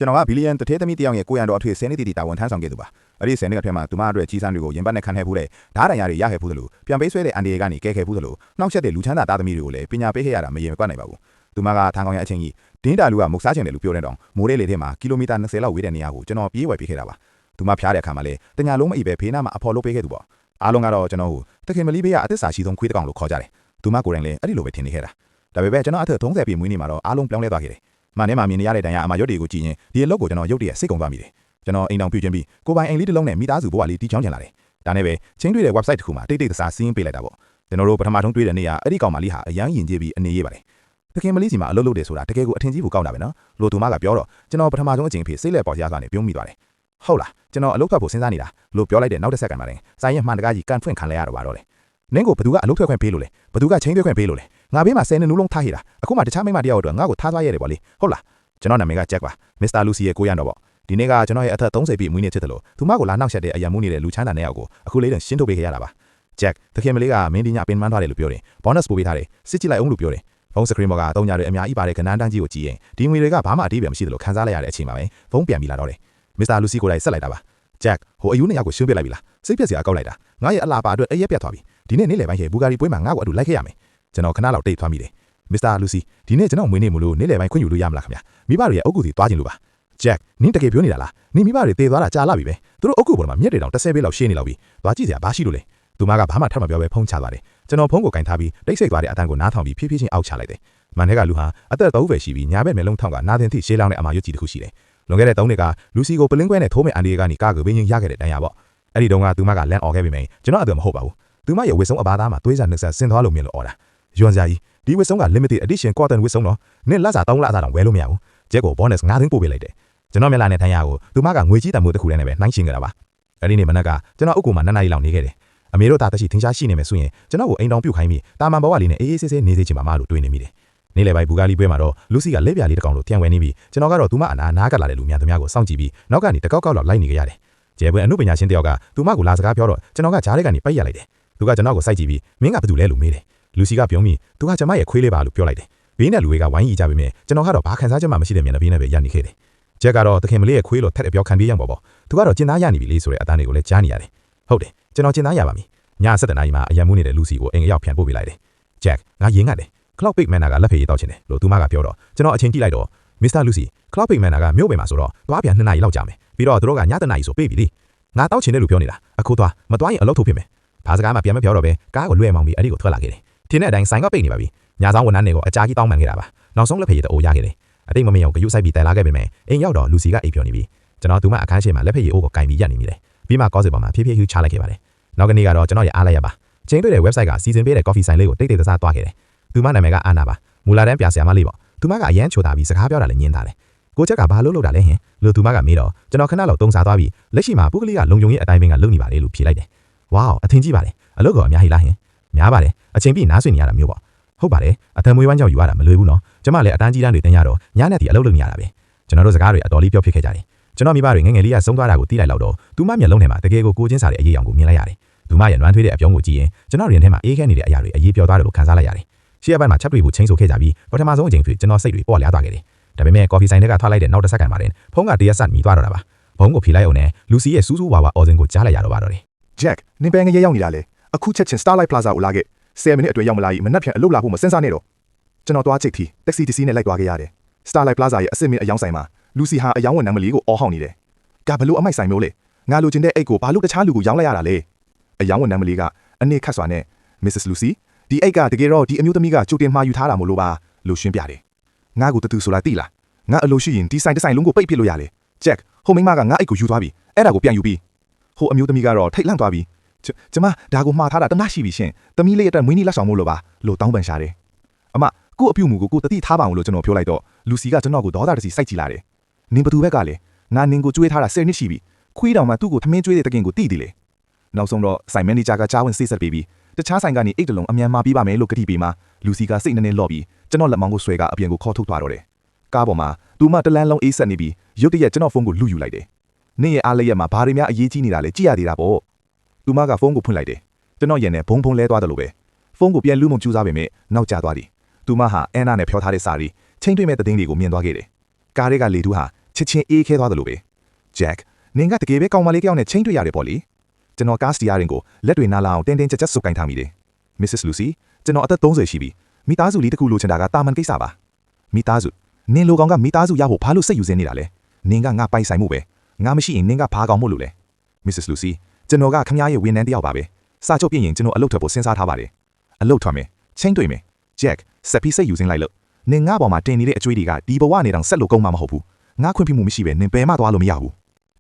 ကျွန်တော်ကဘီလီယံတစ်ထဲသမီးတယောက်ရဲ့ကိုရံတော်အထွေဆယ်နှစ်တီတာဝန်ထမ်းဆောင်ခဲ့သူပါအဲ့ဒီဆယ်နှစ်ကထဲမှာသူမအတွက်ကြီးစန်းတွေကိုရင်ပတ်နဲ့ခံခဲ့ဖူးတဲ့ဓာတ်တိုင်ရတွေရခဲ့ဖူးသလိုပြန်ပေးဆွဲတဲ့အန်ဒီရဲ့ကနေကဲခဲ့ဖူးသလိုနှောက်ရက်တဲ့လူချမ်းသာသားသမီးတွေကိုလည်းပညာပေးခဲ့ရတာမရေမကွက်နိုင်ပါဘူးသူမကထန်းကောင်းရဲ့အချင်းကြီးဒင်းတာလူကမုတ်စားချင်တယ်လို့ပြောတဲ့တောင်မိုးရဲလေထဲမှာကီလိုမီတာ20လောက်ဝေးတဲ့နေရာကိုကျွန်တော်ပြေးဝယ်ပေးခဲ့တာပါသူမဖျားတဲ့အခါမှာလည်းတညာလုံးမအိပ်ပဲဖေးနာမှာအဖော်လုပ်ပေးခဲ့သူပေါ့အားလုံးကတော့ကျွန်တော်ကိုတခင်မလီဘေးကအသစ္စာရှိဆုံးခွေးတကောင်လို့ခေါ်ကြတယ်သူမကိုယ်တိုင်လည်းအဲ့ဒီလိုပဲထင်နေခဲ့တာဒါပေမဲ့ကျွန်တော်အသက်30ပြည့်မွေးနေမှာတော့အားလုံးပြောင်းလဲသွားခဲ့တယ်မနဲ့မှမြင်နေရတဲ့တန်ရအမရွတ်တွေကိုကြည့်ရင်ဒီအလုပ်ကိုကျွန်တော်ရုပ်တရက်စိတ်ကုန်သွားမိတယ်ကျွန်တော်အိမ်တော်ပြုတ်ချင်းပြီးကိုပိုင်အိမ်လေးတစ်လုံးနဲ့မိသားစုဘဝလေးတီးချောင်းကျင်လာတယ်ဒါနဲ့ပဲချင်းတွေ့တဲ့ website တစ်ခုမှာတိတ်တိတ်တစားစီးရင်ပေးလိုက်တာပေါ့ကျွန်တော်တို့ပထမဆုံးတွေ့တဲ့နေ့ကအဲ့ဒီကောင်မလေးဟာအရန်ယဉ်ကျေးပြီးအနေရေးပါတယ်တခင်မလေးစီမှာအလုပ်လုပ်တယ်ဆိုတာတကယ်ကိုအထင်ကြီးဖို့ကောင်းတာပဲနော်လို့သူမကပြောတော့ကျွန်တော်ပထမဆုံးအချိန်ဖြစ်စိတ်လက်ပေါ်ရစွာနဲ့ပြုံးမိသွားတယ်ဟုတ်လားကျွန်တော်အလုပ်ထွက်ဖို့စဉ်းစားနေတာလို့ပြောလိုက်တဲ့နောက်တစ်ဆက်ကန်ပါတယ်ဆိုင်ရင်မှန်တကားကြီးကန်ဖွင့်ခံလဲရတော့ပါတော့လေနင်းကိုဘသူကအလုပ်ထွက်ခွင့်ပေးလို့လဲဘသူကချင်းသွဲခွင့်ပေးလို့လဲငါဘေးမှာ10နှစ်လုံးထားဟိတာအခုမှတခြားမိမတယောက်တော့ငါ့ကိုထားသွားရတယ်ပေါ့လေဟုတ်လားကျွန်တော်နာမည်ကဂျက်ပါမစ္စတာလူစီရဲ့ကိုရံတော်ပေါ့ဒီနေ့ကကျွန်တော်ရဲ့အသက်30ပြည့်မွေးနေ့ဖြစ်တယ်လို့သူမကိုလာနှောက်ရက်တဲ့အရန်မှုနေတဲ့လူချမ်းသာတဲ့ယောက်ကိုအခုလေးတင်ရှင်းထုတ်ပေးခဲ့ရတာပါဂျက်တခင်မလေးကမင်းဒီညပင်မန်းသွားတယ်လို့ပြောတယ်ဘောနပ်စ်ပို့ပေးထားတယ်စစ်ကြည့်လိုက်အောင်လို့ပြောတယ်ဖုန်းစကရင်ပေါ်ကတုံးကြတယ်အများကြီးပါတဲ့ကနန်းတန်းကြီးကိုကြည့်ရင်ဒီငွေတွေကဘာမှအတိအကျမရှိသလိုခံစားလိုက်ရတဲ့အချိန်မှာပဲဖုန်းပြန်ပြီးလာတော့တယ်မစ္စတာလူစီကိုလည်းဆက်လိုက်တာပါဂျက်ဟိုအယူနှစ်ယောက်ကိုရှင်းပြလိုက်ပြီလားစိတ်ပြက်စရာအကောက်လိုက်တာငါရဲ့အလားပါအတွက်အရက်ပြတ်သွားပြီဒီနေ့နေ့လယ်ပိုင်းရဲ့ဘူဂါရီပွဲမှာငါ့ကိုအတူလိုက်ခဲ့ရမယ်ကျွန်တော်ခဏလောက်တိတ်သွားမိတယ်မစ္စတာလူစီဒီနေ့ကျွန်တော်မွေးနေ့မို့လို့နေ့လယ်ပိုင်းခွင့်ယူလို့ရမလားခင်ဗျာမိဘတွေရဲ့အုပ်ကူစီသွားခြင်းလို့ပါဂျက်နင်းတကယ်ပြောနေတာလားနင်းမိဘတွေတေးသွားတာကြာလာပြီပဲသူတို့အုပ်ကူပေါ်မှာမြက်တွေတောင်10ပဲလောက်ရှင်းနေလောက်ပြီသွားကြည့်စရာဘာရှိလို့လဲသူမကဘာမှထပ်မပြောပဲဖုန်းချသွားတယ်ကျွန်တော်ဖုန်းကိုကင်ထားပြီးတိတ်ဆိတ်သွားတဲ့အတန်းကိုနားထောင်ပြီးဖြည်းဖြည်းချင်းအောက်ချလိုက်တယ်မန်ထဲကလူဟာအသက်30ပဲရှိပြီးညာဘက်မျက်လုံးထောင်ကနာသင်သည့်ရှေးလောင်းတဲ့အမာရွတ်ကြီးတစ်ခုရှိတယ်လွန်ခဲ့တဲ့3နှစ်ကလူစီကိုပလင်းကွဲနဲ့ထိုးမဲ့အန်ဒီကနေကားကိုဘင်းချင်းရခဲ့တဲ့တန်ရပေါ့အဲ့ဒီတုန်းကသူမကလန်អော်ခဲ့ပြီမယ်ကျွန်တော်အတူမဟုတ်ပါဘူးသူမရဲ့ဝစ်ဆုံးအဘာသားမှာသွေးစားနှက်ဆက်ဆင်းသွားလို့မြင်လို့អော်တာယွန်စရာကြီးဒီဝစ်ဆုံးက limited edition cotton ဝစ်ဆုံးတော့နင်းလက်စာ3လအစားတောင်ဝယ်လို့မရဘူးဂျက်ကို bonus 9သိန်းပို့ပေးလိုက်တယ်ကျွန်တော်မျက်လာနဲ့တန်ရကိုသူမကငွေကြီးတန်မိုးတစ်ခုတည်းနဲ့ပဲနှိုင်းရှင်ကြတာပါအဲ့ဒီနေ့မနက်ကကျွန်တော်အုပ်ကူမှာ2နာရီလောက်နေခဲ့တယ်အမေတို့တာတရှိထင်ရှားရှိနေမယ်ဆိုရင်ကျွန်တော်ကိုအိမ်တောင်ပြုတ်ခိုင်းပြီးတာမန်ဘဝလေးနဲ့အေးအေးဆေးဆေးနေစေချင်ပါမလို့တွေးနေမိတယ်နေ့လယ်ပိုင်းဘူဂါလီပွဲမှာတော့လူစီကလက်ပြလေးတစ်ကောင်လိုပြန်ဝင်နေပြီးကျွန်တော်ကတော့သူမအနာကလာတဲ့လူများသမားကိုစောင့်ကြည့်ပြီးနောက်ကနေတကောက်ကောက်လောက်လိုက်နေကြရတယ်ကျဲပွဲအမှုပညာရှင်တယောက်ကသူမကိုလာစကားပြောတော့ကျွန်တော်ကဂျားလေးကနေပိတ်ရလိုက်တယ်သူကကျွန်တော်ကိုစိုက်ကြည့်ပြီးမင်းကဘာတူလဲလို့မေးတယ်လူစီကပြောပြီးသူကကျွန်မရဲ့ခွေးလေးပါလို့ပြောလိုက်တယ်ဘေးနဲ့လူတွေကဝိုင်းရီကြပေမဲ့ကျွန်တော်ကတော့ဘာခံစားချက်မှမရှိတဲ့မျက်နှာပေးနဲ့ပဲရနေခဲ့တယ်ဂျက်ကတော့တခင်မလေးရဲ့ခွေးလိုထက်တဲ့ပြောခံပြေးရံပေါ့သူကတော့ကျင်သားရနေပြီလေဆိုတဲ့အတန်းတွေကိုလည်းကြားနေရတယ်ဟုတ်တယ်ကျွန်တော်ကျင်သားရပါပြီည7:00နာရီမှာအရန်မှုနေတဲ့လူစီကိုအိမ်အရောက်ပြန်ပို့ပေးလိုက်တယ်ဂျက်ငါရင်းငတ်တယ် Cloud Big Manor ကလက်ဖေးရေးတောက်ချင်တယ်လို့သူမကပြောတော့ကျွန်တော်အချိန်ကြည့်လိုက်တော့ Mr. Lucy Cloud Big Manor ကမြို့ပင်မှာဆိုတော့သွားပြန်2နာရီလောက်ကြာမယ်ပြီးတော့သူတို့ကည7:00နာရီဆိုပေးပြီလေငါတောက်ချင်တယ်လို့ပြောနေတာအခုသွားမသွားရင်အလုပ်ထုတ်ဖြစ်မယ်ဘာစကားမှပြန်မပြောတော့ပဲကားကိုလွှဲမောင်းပြီးအဲ့ဒီကိုထွက်လာခဲ့တယ်ထင်းတဲ့အတိုင်းဆိုင်ကပိတ်နေပါပြီညဆောင်ဝန်ထမ်းတွေကိုအကြာကြီးတောင်းပန်ခဲ့တာပါနောက်ဆုံးလက်ဖေးရေးတအိုးရခဲ့တယ်အတိတ်မမင်းအောင်ဂယုစိုက်ပြီးတိုင်လာခဲ့ပေမဲ့အိမ်ရောက်တော့လူစီကအိပ်ပျော်နေပြီကျွန်တော်သူမအခန်းရှိမှာလက်ဖေးရေးအိုးကိုကင်ပြီးရက်နေမိတယ်ပြီးမှကော့စစ်ပေါ်မှာဖြည်းဖြည်းဟူးချလိုက်ခဲ့ပါတယ်နောက်ကနေ့ကတော့ကျွန်တော်ရအားလိုက်ရပါချင်းတွေ့တဲ့ website ကစီစဉ်ပေးတဲ့ coffee ဆိုင်လေးကိုတိတ်တိတ်တစားသွားခဲ့တယ်သူမနာမည်ကအာနာပါမူလာတန်းပြဆရာမလေးပေါ့သူမကအရန်ချိုတာပြီးစကားပြောတာလည်းညင်းတာတယ်ကိုချက်ကဘာလို့လုပ်တာလဲဟင်လို့သူမကမေးတော့ကျွန်တော်ခဏလောက်တုံးစားသွားပြီးလက်ရှိမှာပုဂ္ဂလိကလုံခြုံရေးအတိုင်းပင်ကလုပ်နေပါလေလို့ဖြေလိုက်တယ်ဝေါအထင်ကြီးပါလေအလုပ်ကအများကြီးလားဟင်များပါတယ်အချိန်ပြည့်နားဆွေနေရတာမျိုးပေါ့ဟုတ်ပါတယ်အသက်မွေးဝမ်းကြောင့်ယူရတာမလွယ်ဘူးနော်ကျမလည်းအတန်းကြီးတန်းတွေတင်ရတော့ညနေတည်းအလုပ်လုပ်နေရတာပဲကျွန်တော်တို့စကားတွေအတော်လေးပြောဖြစ်ခဲ့ကြတယ်ကျွန်တော်မိဘတွေငငယ်လေးကဆုံးသွားတာကိုသိလိုက်တော့သူမမျက်လုံးထဲမှာတကယ်ကိုချင်းစာတဲ့အရေးအယောင်ကိုမြင်လိုက်ရတယ်သူမရဲ့နွမ်းထွေးတဲ့အပြောင်းကိုကြည့်ရင်ကျွန်တော်ရင်ထဲမှာအေးခဲနေတဲ့အရာတွေအရေးပြောသွားတယ်လို့ခံစားလိုက်ရတယ်ရှေ့ဘက်မှာချက်တွေကိုချင်းဆိုခဲ့ကြပြီးပထမဆုံးအချိန်ဖြစ်ကျွန်တော်စိတ်တွေပေါ့လျားသွားခဲ့တယ်ဒါပေမဲ့ကော်ဖီဆိုင်တွေကထွက်လိုက်တဲ့နောက်တစ်စက္ကန့်မှာတင်ဖုန်းကတရက်ဆက်မြည်သွားတော့တာပါဘုံကိုဖြေလိုက်အောင်နဲ့လူစီရဲ့စူးစူးဝါဝါအော်စင်ကိုကြားလိုက်ရတော့ပါတော့တယ်ဂျက်နင်ပန်းငရဲရောက်နေတာလေအခုချက်ချင်း Starlight Plaza ကိုလာခဲ့10မိနစ်အတွင်းရောက်မလာရင်မနှက်ဖြန်အလုပ်လာဖို့မစင်စားနဲ့တော့ကျွန်တော်သွားချိတ်ပြီးတက္ကစီတစ်စီးနဲ့လိုက်သွားခဲ့ရတယ် Starlight Plaza ရဲ့အစ်စ်မြင့်အယောင်ဆိုင်မှာလူစီဟာအယောင်ဝန်နံမလီကိုအော်ဟောင်းနေတယ်ကဘလို့အမိုက်ဆိုင်မျိုးလေငါလိုချင်တဲ့အိတ်ကိုဘာလို့တခြားလူကိုရောင်းလိုက်ရတာလဲအယောင်ဝန်နံမလီကအနေခတ်စွာနဲ့ Mrs. Lucy ဒီအိတ်ကတကယ်တော့ဒီအမျိုးသမီးကကြိုတင်မှာယူထားတာမို့လို့ပါလို့ရှင်းပြတယ်ငါ့ကိုတူဆိုလာတိလားငါအလိုရှိရင်ဒီဆိုင်တစ်ဆိုင်လုံးကိုပိတ်ပစ်လို့ရလေဂျက်ဟိုမိမကငါအိတ်ကိုယူသွားပြီအဲ့ဒါကိုပြန်ယူပြီးဟိုအမျိုးသမီးကတော့ထိတ်လန့်သွားပြီကျမဒါကိုမှားထားတာတမရှိပြီရှင်သမီးလေးအတွက်မွေးနေ့လက်ဆောင်မို့လို့ပါလို့တောင်းပန်ရှာတယ်အမကို့အပြုတ်မှုကိုတတိထားပါအောင်လို့ကျွန်တော်ပြောလိုက်တော့လူစီကကျွန်တော်ကိုဒေါသတစီစိုက်ကြည့်လာတယ်နင်ဘသူဘက်ကလေငါနင်ကိုကြွေးထားတာ10နှစ်ရှိပြီခွေးတောင်မှသူ့ကိုထမင်းကျွေးတဲ့တကင်ကိုတိတယ်လေနောက်ဆုံးတော့ဆိုင်မန်နေဂျာကကြားဝင်စိတ်ဆက်ပေးပြီးတခြားဆိုင်ကနေအိတ်တလုံးအမြန်မှာပြီးပါမယ်လို့ကတိပေးမှာလူစီကစိတ်နဲ့လော့ပြီးကျွန်တော်လက်မောင်းကိုဆွဲကအပြင်ကိုခေါ်ထုတ်သွားတော့တယ်ကားပေါ်မှာသူမတလန်းလုံးအေးဆက်နေပြီးရုတ်တရက်ကျွန်တော်ဖုန်းကိုလူယူလိုက်တယ်နေ့ရဲ့အားလျက်မှာဘာတွေများအရေးကြီးနေတာလဲကြည့်ရသေးတာပေါ့သူမကဖုန်းကိုဖွင့်လိုက်တယ်ကျွန်တော်ရင်နဲ့ဘုံဘုံလဲသွားတယ်လို့ပဲဖုန်းကိုပြန်လူးမုံကျူးစားပေမဲ့နောက်ကျသွားတယ်သူမဟာအန်နာနဲ့ဖျော်ထားတဲ့စာရီချင်းတွေ့မဲ့တဲ့တင်းတွေကိုမြင်သွားခဲ့တယ်ကားတွေကလေတူးဟာချ ချက်ချင်းအေးခဲသွားတယ်လို့ပဲ Jack နင်ကတကယ်ပဲကောင်းမလေးကြောင်နဲ့ချင်းတွေ့ရတယ်ပေါ့လေကျွန်တော်ကားစတီယာရင်ကိုလက်တွေနားလာအောင်တင်းတင်းကြပ်ကြပ်စုပ်ကင်ထားမိတယ် Mrs. Lucy ကျွန်တော်အသက်30ရှိပြီမိသားစုလေးတစ်ခုလိုချင်တာကတာမန်ကိစ္စပါမိသားစုနင်လိုကောင်ကမိသားစုရဖို့ဘာလို့စိတ်ယူစင်းနေတာလဲနင်ကငါပိုင်ဆိုင်မှုပဲငါမရှိရင်နင်ကဘာကောင်မို့လို့လဲ Mrs. Lucy ကျွန်တော်ကခမရဲ့ဝန်ထမ်းတစ်ယောက်ပါပဲစာချုပ်ပြည့်ရင်ကျွန်တော်အလုပ်ထွက်ဖို့စဉ်းစားထားပါတယ်အလုပ်ထွက်မယ်ချင်းတွေ့မယ် Jack ဆက်ပြီးစိတ်ယူစင်းလိုက်လို့နင်ငါပေါ်မှာတင်နေတဲ့အကျွေးတွေကဒီဘဝနေတောင်ဆက်လို့ကုန်မှာမဟုတ်ဘူးငါခွင့်ပြုမှုမရှိပဲနင်ပယ်မသွားလို့မရဘူး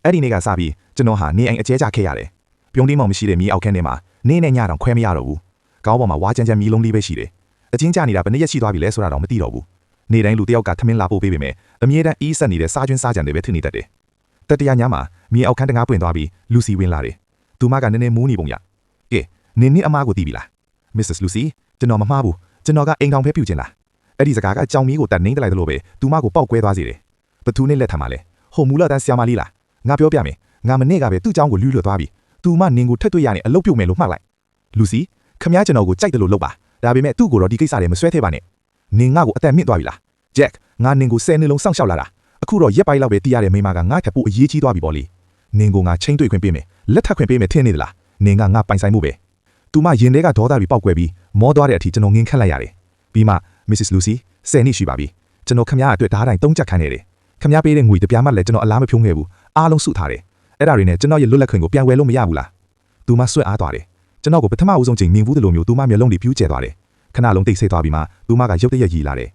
အဲ့ဒီနေ့ကစပြီးကျွန်တော်ဟာနေအိမ်အကျဲချခဲ့ရတယ်ပြုံးတိမောင်မရှိတဲ့မြေအောက်ခန်းထဲမှာနေနဲ့ညတောင်ခွဲမရတော့ဘူးကောင်းပေါ်မှာဝါကြမ်းကြမ်းမီးလုံးလေးပဲရှိတယ်အချင်းကြနေတာဘယ်နှစ်ရက်ရှိသွားပြီလဲဆိုတာတော့မသိတော့ဘူးနေတိုင်းလူတယောက်ကထမင်းလာပို့ပေးပေမဲ့အမြဲတမ်းအေးဆက်နေတဲ့စားကျွန်းစားကြံတွေပဲထင်နေတတ်တယ်တတရညမှာမြေအောက်ခန်းတကားပွင့်သွားပြီးလူစီဝင်လာတယ်သူမကနည်းနည်းမူးနေပုံရကဲနင်းအမားကိုသိပြီလား Mrs. Lucy ကျွန်တော်မမှားဘူးကျွန်တော်ကအိမ်ထောင်ဖဲပြူချင်လားအဲ့ဒီစကားကကြောင်မီးကိုတတ်နှိမ့်တလိုက်သလိုပဲသူမကိုပောက်ကွဲသွားစေတယ်ဘသူနဲ့လက်ထမ်းပါလဲဟိုမူလာတန်းဆရာမလေးလားငါပြောပြမယ်ငါမနေ့ကပဲသူ့เจ้าကိုလူးလွတ်သွားပြီသူမနင်ကိုထက်တွေ့ရနေအလုပ်ပြုတ်မယ်လို့မှတ်လိုက် Lucy ခမ ्या ကျွန်တော်ကိုကြိုက်တယ်လို့လုပ်ပါဒါပေမဲ့သူ့ကိုတော့ဒီကိစ္စတွေမဆွဲထဲပါနဲ့နင်ငါ့ကိုအသက်မြင့်သွားပြီလား Jack ငါနင်ကို10နှစ်လုံးစောင့်ရှောက်လာတာအခုတော့ရက်ပိုင်းလောက်ပဲတီးရတဲ့မိမကငါ့ထက်ပိုအရေးကြီးသွားပြီပေါ့လေနင်ကိုငါချင်းတွေ့ခွင့်ပေးမယ်လက်ထပ်ခွင့်ပေးမယ်ထင်နေသလားနင်ကငါပိုင်ဆိုင်မှုပဲသူမရင်ထဲကဒေါသတွေပေါက်ကွဲပြီးမောသွားတဲ့အထိကျွန်တော်ငင်းခတ်လိုက်ရတယ်ပြီးမှ Mrs. Lucy 10နှစ်ရှိပါပြီကျွန်တော်ခမ ्या အတွက်ဓာတ်တိုင်း3ချက်ခံနေတယ်ခမ ्या ပေးတဲ့ငွေတပြားမှလည်းကျွန်တော်အလားမဖြုံးခဲ့ဘူးအားလုံးစုထားတယ်အဲ့ဒါတွေနဲ့ကျွန်တော်ရဲ့လွတ်လပ်ခွင့်ကိုပြန်ဝယ်လို့မရဘူးလားသူမဆွတ်အားသွားတယ်ကျွန်တော်ကိုပထမဦးဆုံးချိန်မြင်ဘူးတယ်လို့မျိုးသူမမျက်လုံးတွေပြူးကျဲသွားတယ်ခဏလုံးတိတ်ဆိတ်သွားပြီးမှသူမကရုတ်တရက်ရီလာတယ်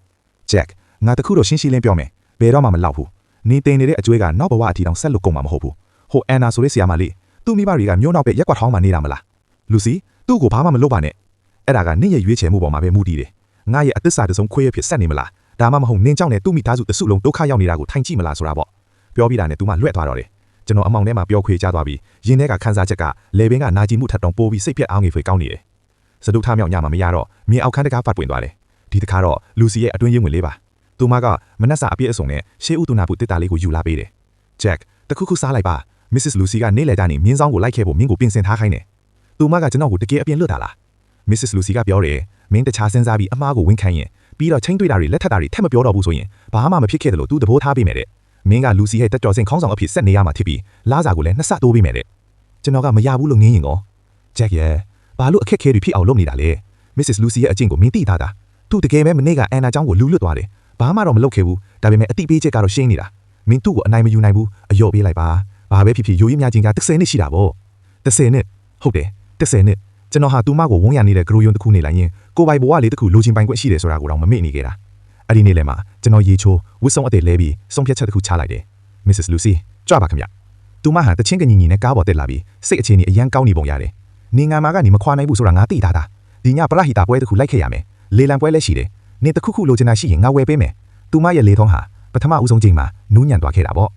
Jack ငါတခုတော့ရှင်းရှင်းလင်းပြောမယ်ဘယ်တော့မှမလောက်ဘူးနေတင်နေတဲ့အကျွေးကနောက်ဘဝအထိတောင်ဆက်လို့ကုန်မှာမဟုတ်ဘူးဟိုအန်နာဆိုတဲ့ဆရာမလေးသူ့မိဘတွေကမျိုးနောက်ပဲရက်ကွက်ထောင်းမှနေတာမလား Lucy သူ့ကိုဘာမှမလုပ်ပါနဲ့အဲ့ဒါကနင့်ရဲ့ရွေးချယ်မှုပေါ်မှာပဲမူတည်တယ်ငါရဲ့အသစ္စာတစုံခွေးရဖြစ်ဆက်နေမလားဒါမှမဟုတ်နင်းကြောင့်နဲ့သူ့မိသားစုတစုလုံးဒုက္ခရောက်နေတာကိုထိုင်ကြည့်မလားဆိုတာပေါ့ပြောပြီးတာနဲ့သူမလွှဲ့သွားတော့တယ်ကျွန်တော်အမောင်ထဲမှာပြောခွေကြသွားပြီးရင်းထဲကခန်းစားချက်ကလေဘင်းကနာကျင်မှုထပ်တောင်ပိုးပြီးစိတ်ပြက်အောင်ငေဖွေကောင်းနေတယ်စတုထမြောက်ညမှာမရတော့မြေအောက်ခန်းတကားပတ်ပွင့်သွားတယ်ဒီတစ်ခါတော့လူစီရဲ့အတွင်းရင်းဝင်လေးပါသူမကမနှက်စာအပြည့်အစုံနဲ့ရှေးဥတုနာဘူးတစ်တာလေးကိုယူလာပေးတယ် Jack တခုခုစားလိုက်ပါ Mrs. Lucy ကနေလေတိုင်းမြင်းဆောင်ကိုလိုက်ခဲ့ဖို့မင်းကိုပြင်ဆင်ထားခိုင်းတယ်သူမကကျွန်တော်ကိုတကယ်အပြင်လွတ်တာလား Mrs. Lucy ကပြောတယ်မင်းတခြားစဉ်းစားပြီးအမားကိုဝင်ခံရင်ပြီးတော့ချင်းတွေ့တာတွေလက်ထပ်တာတွေထက်မပြောတော့ဘူးဆိုရင်ဘာမှမဖြစ်ခဲ့တယ်လို့သူသဘောထားပေးမယ်တဲ့မင်းကလူစီရဲ့တက်တော်စင်ခေါင်းဆောင်အဖြစ်ဆက်နေရမှာဖြစ်ပြီးလာစာကိုလည်းနှစ်ဆတိုးပေးမယ်တဲ့ကျွန်တော်ကမရဘူးလို့ငင်းရင်ကော Jack ရဲ့ဘာလို့အခက်ခဲတွေဖြစ်အောင်လုပ်နေတာလဲ Mrs. Lucy ရဲ့အကျင့်ကိုမင်းသိထားတာသူတကယ်ပဲမနေ့ကအန်နာကျောင်းကိုလူးလွတ်သွားတယ်ဘာမှတော့မလုပ်ခဲ့ဘူးဒါပေမဲ့အတိပေးချက်ကတော့ရှင်းနေတာမင်းသူ့ကိုအနိုင်မယူနိုင်ဘူးအယော့ပေးလိုက်ပါဘာပဲဖြစ်ဖြစ်ရိုးရင်းများချင်းက30နှစ်ရှိတာပေါ့30နှစ်ဟုတ်တယ်30နှစ်ကျွန်တော်ဟာသူမကိုဝန်းရနေတဲ့ဂရိုယွန်တစ်ခုနေလိုက်ရင်ကိုပိုင်ဘဝလေးတစ်ခုလိုချင်ပိုင်ခွင့်ရှိတယ်ဆိုတာကိုတော့မမေ့နေခဲ့တာအဲ့ဒီနေ့လဲမှာကျွန်တော်ရေချိုးဝစ်စုံအသေးလဲပြီးဆုံးဖြတ်ချက်တစ်ခုချလိုက်တယ် Mrs. Lucy ကြွပါခင်ဗျသူမဟာတချင်းကညီညီနဲ့ကားပေါ်တက်လာပြီးစိတ်အခြေအနေအရန်ကောင်းနေပုံရတယ်နေငံမှာကနေမခွာနိုင်ဘူးဆိုတာငါသိထားတာဒီညပရဟိတာပွဲတစ်ခုလိုက်ခဲ့ရမယ်လေလံပွဲလည်းရှိတယ်နေတစ်ခုခုလိုချင်တာရှိရင်ငါဝယ်ပေးမယ်သူမရဲ့လေထုံးဟာပထမဦးဆုံးချိန်မှာနူးညံ့သွားခဲ့တာပေါ့